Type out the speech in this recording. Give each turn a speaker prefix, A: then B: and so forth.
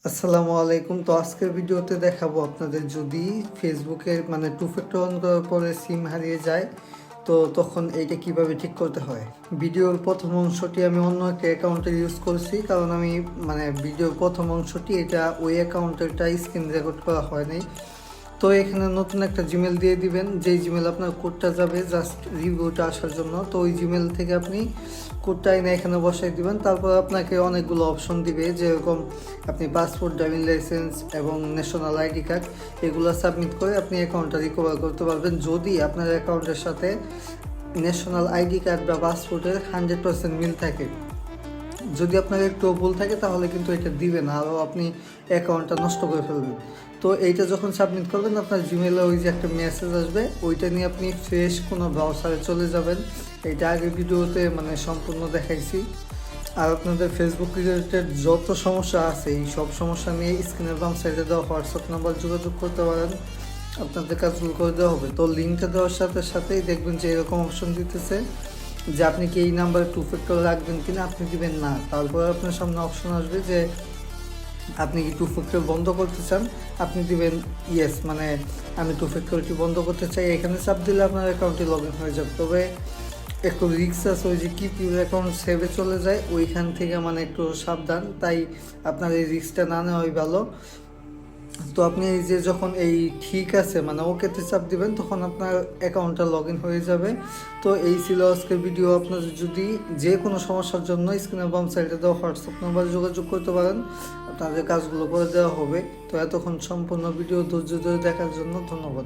A: আসসালামু আলাইকুম। তো আজকের ভিডিওতে দেখাবো আপনাদের যদি ফেসবুকে মানে টু ফ্যাক্টর অন করার পরে সিম হারিয়ে যায় তো তখন এইটা কিভাবে ঠিক করতে হয়। ভিডিওর প্রথম অংশটি আমি অন্য একটা অ্যাকাউন্টে ইউজ করছি, কারণ আমি মানে ভিডিওর প্রথম অংশটি এটা ওই অ্যাকাউন্টেরটা স্ক্রিন রেকর্ড করা হয় নাই। তো এখানে নতুন একটা জিমেল দিয়ে দিবেন, যেই জিমেল আপনার কোডটা যাবে জাস্ট রিভিউটা আসার জন্য। তো ওই জিমেল থেকে আপনি কোডটা এনে এখানে বসাই দিবেন। তারপর আপনাকে অনেকগুলো অপশন দিবে, যেরকম আপনি পাসপোর্ট, ড্রাইভিং লাইসেন্স এবং ন্যাশনাল আইডি কার্ড এগুলো সাবমিট করে আপনি অ্যাকাউন্টটা রিকভার করতে পারবেন, যদি আপনার অ্যাকাউন্টের সাথে ন্যাশনাল আইডি কার্ড বা পাসপোর্টের 100% মিল থাকে। যদি আপনার একটু ভুল থাকে তাহলে কিন্তু এটা দিবে না, আরও আপনি অ্যাকাউন্টটা নষ্ট করে ফেলবেন। তো এইটা যখন সাবমিট করবেন আপনার জিমেলে ওই যে একটা মেসেজ আসবে, ওইটা নিয়ে আপনি ফ্রেশ কোনো ব্রাউজারে চলে যাবেন। এটা আগে ভিডিওতে মানে সম্পূর্ণ দেখাইছি। আর আপনাদের ফেসবুক রিলেটেড যত সমস্যা আছে এই সব সমস্যা নিয়ে স্ক্রিনের বাম সাইডে দেওয়া হোয়াটসঅ্যাপ নাম্বার যোগাযোগ করতে পারেন, আপনাদের কাজগুলো করে দেওয়া হবে। তো লিঙ্কটা দেওয়ার সাথে সাথেই দেখবেন যে এরকম অপশন দিতেছে যে আপনি কি এই নাম্বারে টু ফ্যাক্টর রাখবেন কিনা, আপনি দিবেন না। তারপরে আপনার সামনে অপশন আসবে যে আপনি কি টু ফ্যাক্টর বন্ধ করতে চান, আপনি দিবেন ইয়েস, মানে আমি টু ফ্যাক্টরটি বন্ধ করতে চাই। এখানে চাপ দিলে আপনার অ্যাকাউন্টটি লগ ইন হয়ে যাবে। তবে একটু রিস্ক আছে, ওই যে কিপ ইউর অ্যাকাউন্ট সেভে চলে যায় ওইখান থেকে, মানে একটু সাবধান। তাই আপনার এই রিস্কটা না নেওয়াই ভালো। তো আপনি এই যে যখন এই ঠিক আছে মানে ওকেতে চাপ দিবেন তখন আপনার অ্যাকাউন্টটা লগ ইন হয়ে যাবে। তো এই ছিল আজকের ভিডিও। আপনার যদি যে কোনো সমস্যার জন্য স্ক্রিনের বাম সাইডে দেওয়া হোয়াটসঅ্যাপ নাম্বারে যোগাযোগ করতে পারেন, আপনাদের কাজগুলো করে দেওয়া হবে। তো এতক্ষণ সম্পূর্ণ ভিডিও ধৈর্য ধরে দেখার জন্য ধন্যবাদ।